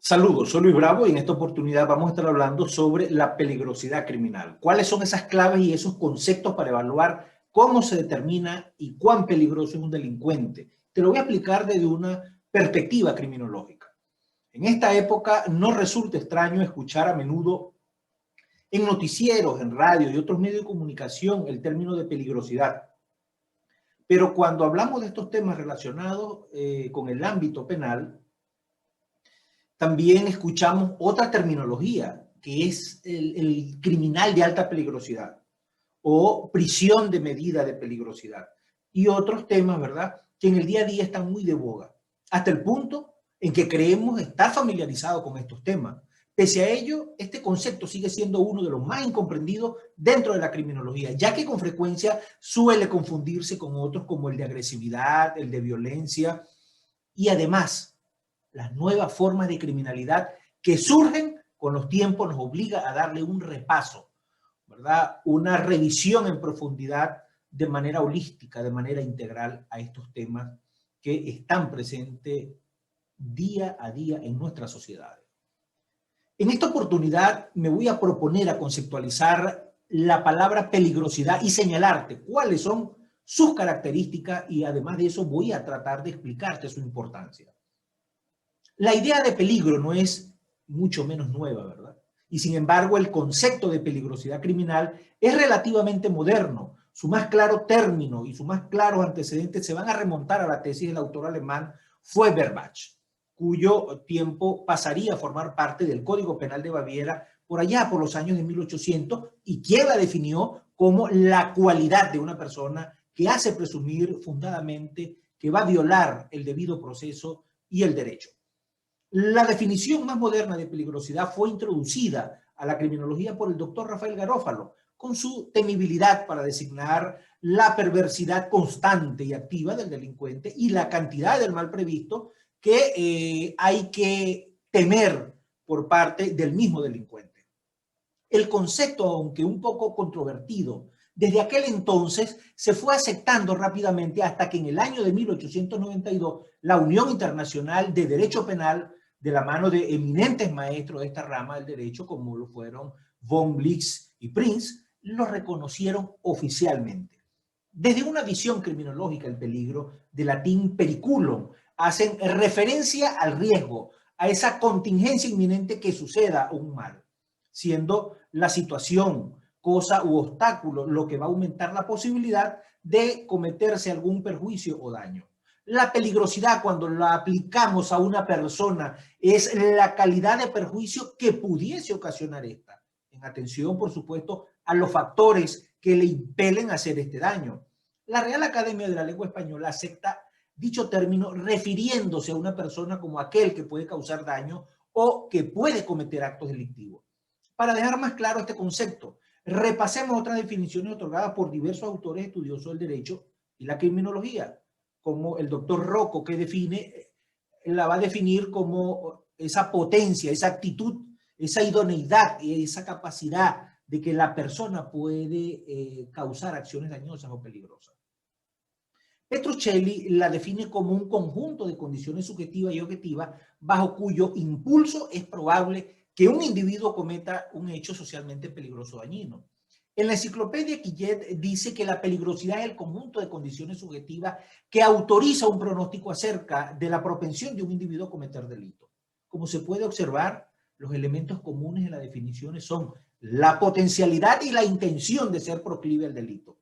Saludos, soy Luis Bravo y en esta oportunidad vamos a estar hablando sobre la peligrosidad criminal. ¿Cuáles son esas claves y esos conceptos para evaluar cómo se determina y cuán peligroso es un delincuente? Te lo voy a explicar desde una perspectiva criminológica. En esta época no resulta extraño escuchar a menudo en noticieros, en radio y otros medios de comunicación el término de peligrosidad. Pero cuando hablamos de estos temas relacionados con el ámbito penal, también escuchamos otra terminología, que es el criminal de alta peligrosidad o prisión de medida de peligrosidad. Y otros temas, ¿verdad?, que en el día a día están muy de boga, hasta el punto en que creemos estar familiarizados con estos temas. Pese a ello, este concepto sigue siendo uno de los más incomprendidos dentro de la criminología, ya que con frecuencia suele confundirse con otros como el de agresividad, el de violencia y además las nuevas formas de criminalidad que surgen con los tiempos nos obliga a darle un repaso, ¿verdad? Una revisión en profundidad de manera holística, de manera integral a estos temas que están presentes día a día en nuestras sociedades. En esta oportunidad me voy a proponer a conceptualizar la palabra peligrosidad y señalarte cuáles son sus características y además de eso voy a tratar de explicarte su importancia. La idea de peligro no es mucho menos nueva, ¿verdad? Y sin embargo, el concepto de peligrosidad criminal es relativamente moderno. Su más claro término y sus más claros antecedentes se van a remontar a la tesis del autor alemán Feuerbach, cuyo tiempo pasaría a formar parte del Código Penal de Baviera por allá por los años de 1800 y quien la definió como la cualidad de una persona que hace presumir fundadamente que va a violar el debido proceso y el derecho. La definición más moderna de peligrosidad fue introducida a la criminología por el doctor Rafael Garófalo, con su temibilidad para designar la perversidad constante y activa del delincuente y la cantidad del mal previsto que hay que temer por parte del mismo delincuente. El concepto, aunque un poco controvertido, desde aquel entonces se fue aceptando rápidamente hasta que en el año de 1892 la Unión Internacional de Derecho Penal, de la mano de eminentes maestros de esta rama del derecho, como lo fueron von Blix y Prince, lo reconocieron oficialmente. Desde una visión criminológica el peligro, de latín periculum, hacen referencia al riesgo, a esa contingencia inminente que suceda un mal, siendo la situación, cosa u obstáculo lo que va a aumentar la posibilidad de cometerse algún perjuicio o daño. La peligrosidad, cuando la aplicamos a una persona, es la calidad de perjuicio que pudiese ocasionar esta, en atención, por supuesto, a los factores que le impelen a hacer este daño. La Real Academia de la Lengua Española acepta dicho término refiriéndose a una persona como aquel que puede causar daño o que puede cometer actos delictivos. Para dejar más claro este concepto, repasemos otras definiciones otorgadas por diversos autores estudiosos del derecho y la criminología, como el doctor Rocco, que la va a definir como esa potencia, esa actitud, esa idoneidad y esa capacidad de que la persona puede causar acciones dañosas o peligrosas. Petruccelli la define como un conjunto de condiciones subjetivas y objetivas bajo cuyo impulso es probable que un individuo cometa un hecho socialmente peligroso o dañino. En la enciclopedia Quillet dice que la peligrosidad es el conjunto de condiciones subjetivas que autoriza un pronóstico acerca de la propensión de un individuo a cometer delito. Como se puede observar, los elementos comunes en las definiciones son la potencialidad y la intención de ser proclive al delito.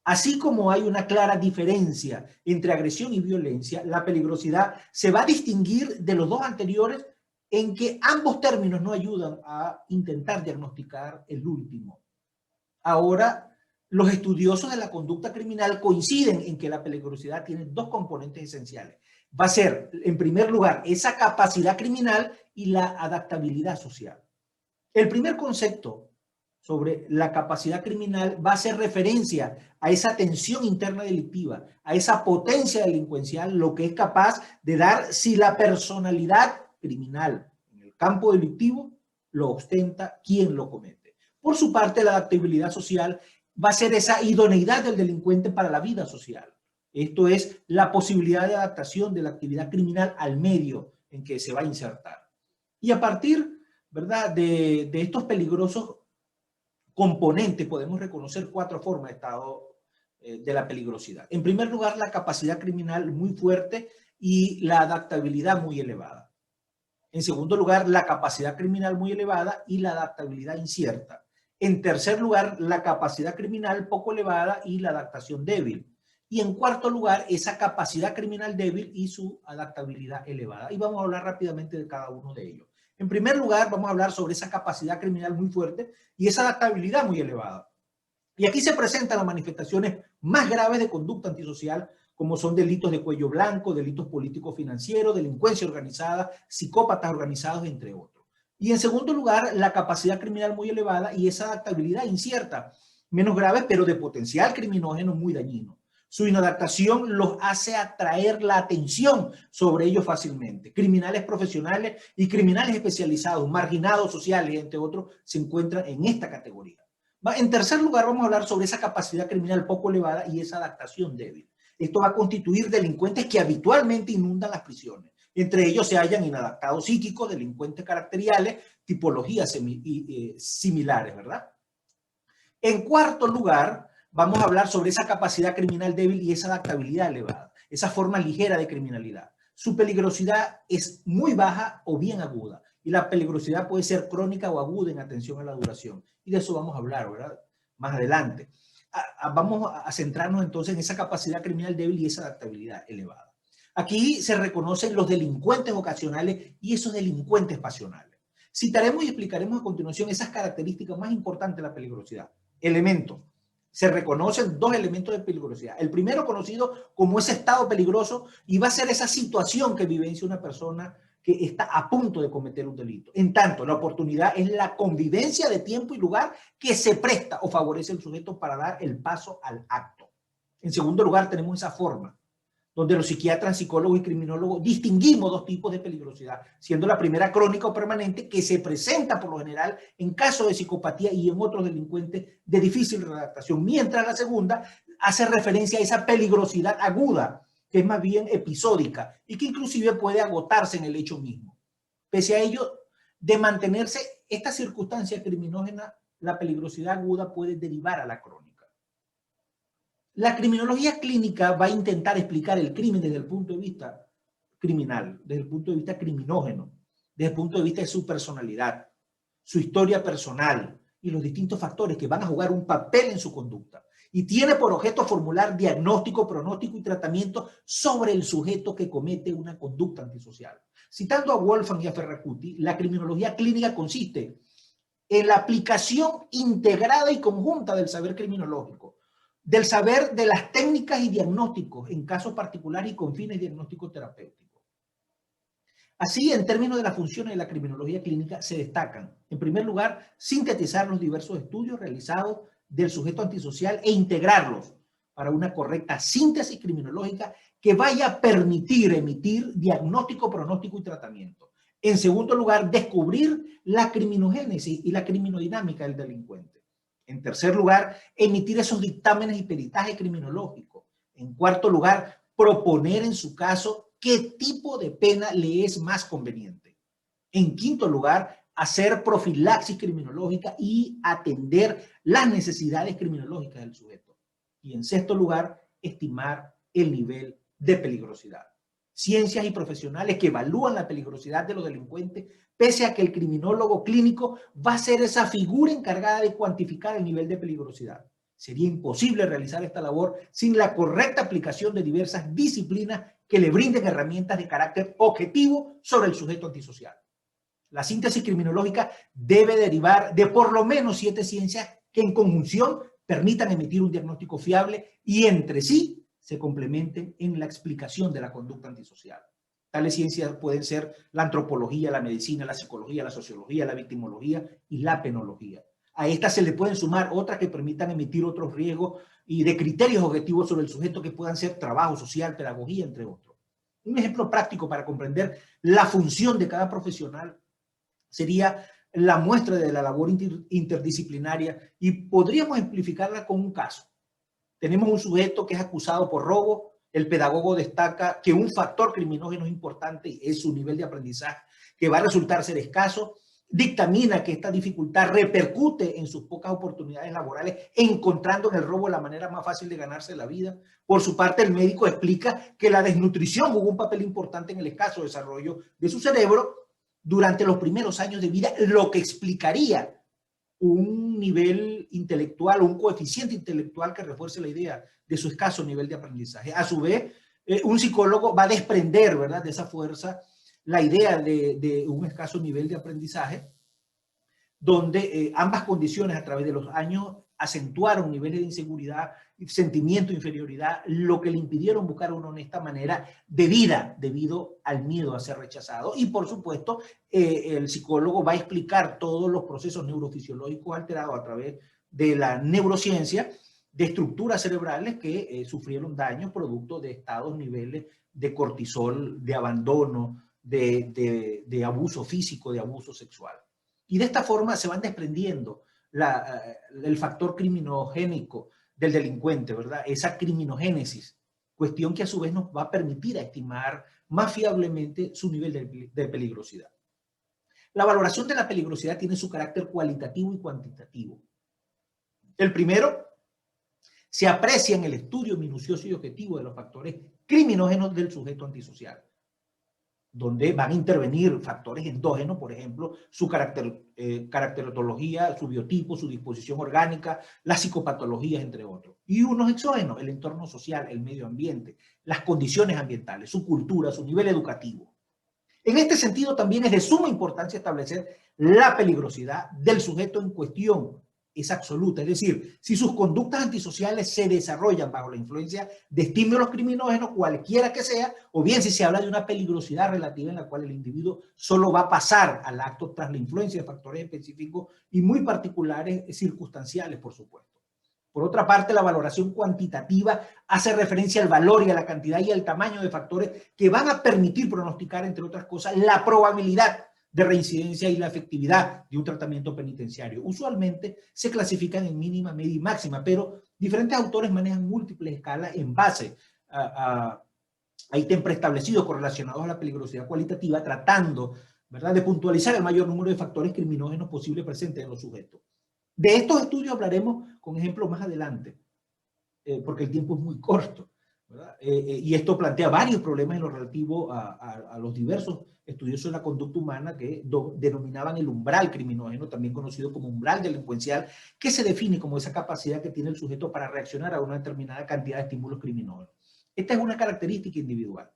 Así como hay una clara diferencia entre agresión y violencia, la peligrosidad se va a distinguir de los dos anteriores en que ambos términos no ayudan a intentar diagnosticar el último. Ahora, los estudiosos de la conducta criminal coinciden en que la peligrosidad tiene dos componentes esenciales. Va a ser, en primer lugar, esa capacidad criminal y la adaptabilidad social. El primer concepto sobre la capacidad criminal va a hacer referencia a esa tensión interna delictiva, a esa potencia delincuencial, lo que es capaz de dar si la personalidad criminal en el campo delictivo lo ostenta quien lo comete. Por su parte, la adaptabilidad social va a ser esa idoneidad del delincuente para la vida social. Esto es la posibilidad de adaptación de la actividad criminal al medio en que se va a insertar. Y a partir, ¿verdad?, de estos peligrosos componentes podemos reconocer 4 formas de estado de la peligrosidad. En primer lugar, la capacidad criminal muy fuerte y la adaptabilidad muy elevada. En segundo lugar, la capacidad criminal muy elevada y la adaptabilidad incierta. En tercer lugar, la capacidad criminal poco elevada y la adaptación débil. Y en cuarto lugar, esa capacidad criminal débil y su adaptabilidad elevada. Y vamos a hablar rápidamente de cada uno de ellos. En primer lugar, vamos a hablar sobre esa capacidad criminal muy fuerte y esa adaptabilidad muy elevada. Y aquí se presentan las manifestaciones más graves de conducta antisocial, como son delitos de cuello blanco, delitos políticos financieros, delincuencia organizada, psicópatas organizados, entre otros. Y en segundo lugar, la capacidad criminal muy elevada y esa adaptabilidad incierta, menos grave, pero de potencial criminógeno muy dañino. Su inadaptación los hace atraer la atención sobre ellos fácilmente. Criminales profesionales y criminales especializados, marginados sociales, entre otros, se encuentran en esta categoría. En tercer lugar, vamos a hablar sobre esa capacidad criminal poco elevada y esa adaptación débil. Esto va a constituir delincuentes que habitualmente inundan las prisiones. Entre ellos se hallan inadaptados psíquicos, delincuentes caracteriales, tipologías similares, ¿verdad? En cuarto lugar, vamos a hablar sobre esa capacidad criminal débil y esa adaptabilidad elevada, esa forma ligera de criminalidad. Su peligrosidad es muy baja o bien aguda, y la peligrosidad puede ser crónica o aguda en atención a la duración. Y de eso vamos a hablar, ¿verdad?, más adelante. Vamos a centrarnos entonces en esa capacidad criminal débil y esa adaptabilidad elevada. Aquí se reconocen los delincuentes ocasionales y esos delincuentes pasionales. Citaremos y explicaremos a continuación esas características más importantes de la peligrosidad. Elementos. Se reconocen 2 elementos de peligrosidad. El primero, conocido como ese estado peligroso, y va a ser esa situación que vivencia una persona que está a punto de cometer un delito. En tanto, la oportunidad es la convivencia de tiempo y lugar que se presta o favorece al sujeto para dar el paso al acto. En segundo lugar, tenemos esa forma, donde los psiquiatras, psicólogos y criminólogos distinguimos 2 tipos de peligrosidad, siendo la primera crónica o permanente, que se presenta por lo general en casos de psicopatía y en otros delincuentes de difícil redactación, mientras la segunda hace referencia a esa peligrosidad aguda, que es más bien episódica y que inclusive puede agotarse en el hecho mismo. Pese a ello, de mantenerse esta circunstancia criminógena, la peligrosidad aguda puede derivar a la crónica. La criminología clínica va a intentar explicar el crimen desde el punto de vista criminal, desde el punto de vista criminógeno, desde el punto de vista de su personalidad, su historia personal y los distintos factores que van a jugar un papel en su conducta. Y tiene por objeto formular diagnóstico, pronóstico y tratamiento sobre el sujeto que comete una conducta antisocial. Citando a Wolfgang y a Ferracuti, la criminología clínica consiste en la aplicación integrada y conjunta del saber criminológico, del saber de las técnicas y diagnósticos en casos particulares y con fines diagnósticos terapéuticos. Así, en términos de las funciones de la criminología clínica, se destacan, en primer lugar, sintetizar los diversos estudios realizados del sujeto antisocial e integrarlos para una correcta síntesis criminológica que vaya a permitir emitir diagnóstico, pronóstico y tratamiento. En segundo lugar, descubrir la criminogénesis y la criminodinámica del delincuente. En tercer lugar, emitir esos dictámenes y peritaje criminológico. En cuarto lugar, proponer en su caso qué tipo de pena le es más conveniente. En quinto lugar, hacer profilaxis criminológica y atender las necesidades criminológicas del sujeto. Y en sexto lugar, estimar el nivel de peligrosidad. Ciencias y profesionales que evalúan la peligrosidad de los delincuentes, pese a que el criminólogo clínico va a ser esa figura encargada de cuantificar el nivel de peligrosidad. Sería imposible realizar esta labor sin la correcta aplicación de diversas disciplinas que le brinden herramientas de carácter objetivo sobre el sujeto antisocial. La síntesis criminológica debe derivar de por lo menos 7 ciencias que en conjunción permitan emitir un diagnóstico fiable y entre sí se complementen en la explicación de la conducta antisocial. Tales ciencias pueden ser la antropología, la medicina, la psicología, la sociología, la victimología y la penología. A estas se le pueden sumar otras que permitan emitir otros riesgos y de criterios objetivos sobre el sujeto que puedan ser trabajo social, pedagogía, entre otros. Un ejemplo práctico para comprender la función de cada profesional sería la muestra de la labor interdisciplinaria y podríamos amplificarla con un caso. Tenemos un sujeto que es acusado por robo, el pedagogo destaca que un factor criminógeno importante es su nivel de aprendizaje que va a resultar ser escaso, dictamina que esta dificultad repercute en sus pocas oportunidades laborales, encontrando en el robo la manera más fácil de ganarse la vida. Por su parte, el médico explica que la desnutrición jugó un papel importante en el escaso desarrollo de su cerebro durante los primeros años de vida, lo que explicaría un nivel intelectual o un coeficiente intelectual que refuerce la idea de su escaso nivel de aprendizaje. A su vez, un psicólogo va a desprender, ¿verdad?, de esa fuerza la idea de un escaso nivel de aprendizaje, donde ambas condiciones a través de los años acentuaron niveles de inseguridad, sentimiento de inferioridad, lo que le impidieron buscar una honesta manera de vida debido al miedo a ser rechazado. Y por supuesto, el psicólogo va a explicar todos los procesos neurofisiológicos alterados a través de la neurociencia, de estructuras cerebrales que sufrieron daños producto de estados, niveles de cortisol, de abandono, de abuso físico, de abuso sexual. Y de esta forma se van desprendiendo el factor criminogénico del delincuente, ¿verdad? Esa criminogénesis, cuestión que a su vez nos va a permitir estimar más fiablemente su nivel de peligrosidad. La valoración de la peligrosidad tiene su carácter cualitativo y cuantitativo. El primero se aprecia en el estudio minucioso y objetivo de los factores criminógenos del sujeto antisocial, donde van a intervenir factores endógenos, por ejemplo, su caracterología, su biotipo, su disposición orgánica, las psicopatologías, entre otros. Y unos exógenos, el entorno social, el medio ambiente, las condiciones ambientales, su cultura, su nivel educativo. En este sentido, también es de suma importancia establecer la peligrosidad del sujeto en cuestión. Es absoluta, es decir, si sus conductas antisociales se desarrollan bajo la influencia de estímulos criminógenos, cualquiera que sea, o bien si se habla de una peligrosidad relativa en la cual el individuo solo va a pasar al acto tras la influencia de factores específicos y muy particulares, circunstanciales, por supuesto. Por otra parte, la valoración cuantitativa hace referencia al valor y a la cantidad y al tamaño de factores que van a permitir pronosticar, entre otras cosas, la probabilidad de reincidencia y la efectividad de un tratamiento penitenciario. Usualmente se clasifican en mínima, media y máxima, pero diferentes autores manejan múltiples escalas en base a ítems preestablecidos correlacionados a la peligrosidad cualitativa, tratando, ¿verdad?, de puntualizar el mayor número de factores criminógenos posibles presentes en los sujetos. De estos estudios hablaremos con ejemplos más adelante, porque el tiempo es muy corto, ¿verdad? Y esto plantea varios problemas en lo relativo a los diversos estudiosos de la conducta humana que denominaban el umbral criminógeno, también conocido como umbral delincuencial, que se define como esa capacidad que tiene el sujeto para reaccionar a una determinada cantidad de estímulos criminógenos. Esta es una característica individual.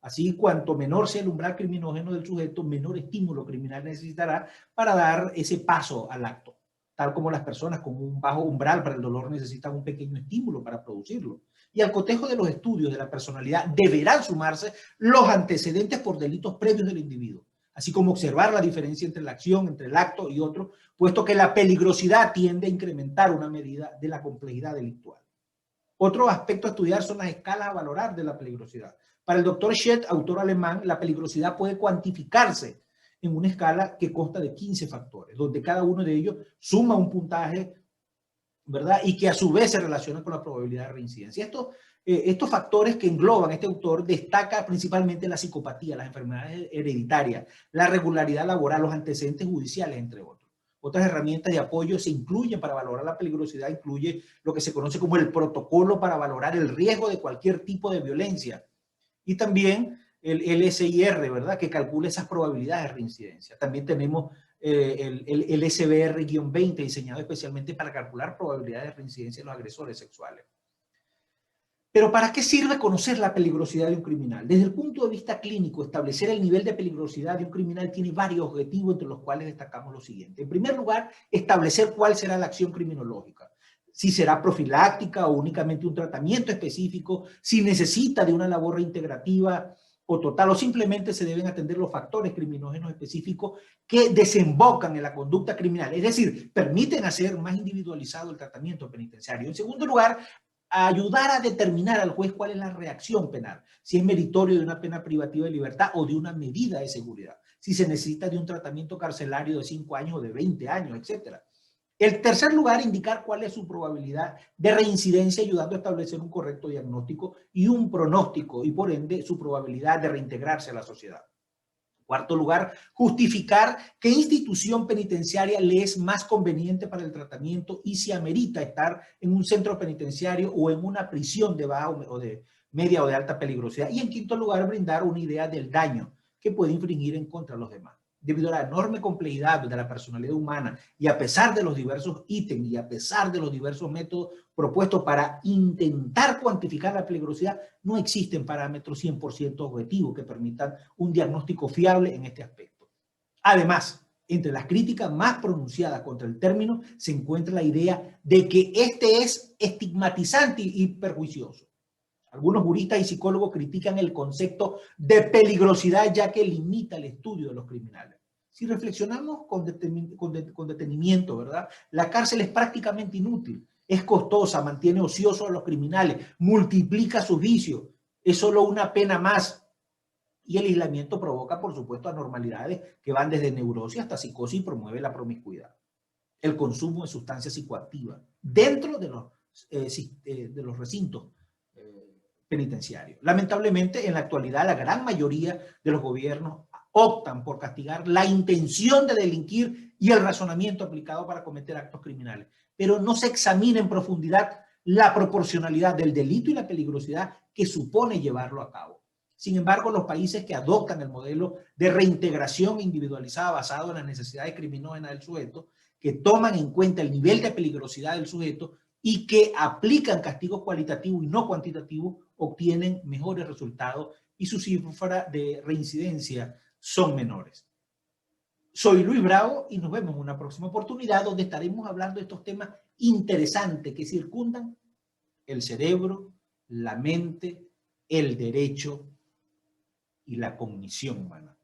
Así, cuanto menor sea el umbral criminógeno del sujeto, menor estímulo criminal necesitará para dar ese paso al acto, tal como las personas con un bajo umbral para el dolor necesitan un pequeño estímulo para producirlo. Y al cotejo de los estudios de la personalidad deberán sumarse los antecedentes por delitos previos del individuo, así como observar la diferencia entre la acción, entre el acto y otro, puesto que la peligrosidad tiende a incrementar una medida de la complejidad delictual. Otro aspecto a estudiar son las escalas a valorar de la peligrosidad. Para el doctor Schett, autor alemán, la peligrosidad puede cuantificarse en una escala que consta de 15 factores, donde cada uno de ellos suma un puntaje, ¿verdad?, y que a su vez se relaciona con la probabilidad de reincidencia. Estos factores que engloban este autor destaca principalmente la psicopatía, las enfermedades hereditarias, la regularidad laboral, los antecedentes judiciales, entre otros. Otras herramientas de apoyo se incluyen para valorar la peligrosidad, incluye lo que se conoce como el protocolo para valorar el riesgo de cualquier tipo de violencia, y también el LSIR, ¿verdad?, que calcula esas probabilidades de reincidencia. También tenemos el SBR-20, diseñado especialmente para calcular probabilidades de reincidencia en los agresores sexuales. Pero ¿para qué sirve conocer la peligrosidad de un criminal? Desde el punto de vista clínico, establecer el nivel de peligrosidad de un criminal tiene varios objetivos, entre los cuales destacamos lo siguiente. En primer lugar, establecer cuál será la acción criminológica. Si será profiláctica o únicamente un tratamiento específico, si necesita de una labor reintegrativa o total, o simplemente se deben atender los factores criminógenos específicos que desembocan en la conducta criminal, es decir, permiten hacer más individualizado el tratamiento penitenciario. En segundo lugar, ayudar a determinar al juez cuál es la reacción penal, si es meritorio de una pena privativa de libertad o de una medida de seguridad, si se necesita de un tratamiento carcelario de 5 años o de 20 años, etc. En tercer lugar, indicar cuál es su probabilidad de reincidencia, ayudando a establecer un correcto diagnóstico y un pronóstico, y por ende su probabilidad de reintegrarse a la sociedad. Cuarto lugar, justificar qué institución penitenciaria le es más conveniente para el tratamiento y si amerita estar en un centro penitenciario o en una prisión de baja o de media o de alta peligrosidad. Y en quinto lugar, brindar una idea del daño que puede infringir en contra de los demás. Debido a la enorme complejidad de la personalidad humana y a pesar de los diversos ítems y a pesar de los diversos métodos propuestos para intentar cuantificar la peligrosidad, no existen parámetros 100% objetivos que permitan un diagnóstico fiable en este aspecto. Además, entre las críticas más pronunciadas contra el término se encuentra la idea de que este es estigmatizante y perjuicioso. Algunos juristas y psicólogos critican el concepto de peligrosidad ya que limita el estudio de los criminales. Si reflexionamos con detenimiento, ¿verdad? La cárcel es prácticamente inútil, es costosa, mantiene ociosos a los criminales, multiplica sus vicios, es solo una pena más. Y el aislamiento provoca, por supuesto, anormalidades que van desde neurosis hasta psicosis y promueve la promiscuidad. El consumo de sustancias psicoactivas dentro de los recintos penitenciario. Lamentablemente, en la actualidad, la gran mayoría de los gobiernos optan por castigar la intención de delinquir y el razonamiento aplicado para cometer actos criminales, pero no se examina en profundidad la proporcionalidad del delito y la peligrosidad que supone llevarlo a cabo. Sin embargo, los países que adoptan el modelo de reintegración individualizada basado en las necesidades criminógenas del sujeto, que toman en cuenta el nivel de peligrosidad del sujeto y que aplican castigos cualitativos y no cuantitativos, obtienen mejores resultados y su cifra de reincidencia son menores. Soy Luis Bravo y nos vemos en una próxima oportunidad donde estaremos hablando de estos temas interesantes que circundan el cerebro, la mente, el derecho y la cognición humana.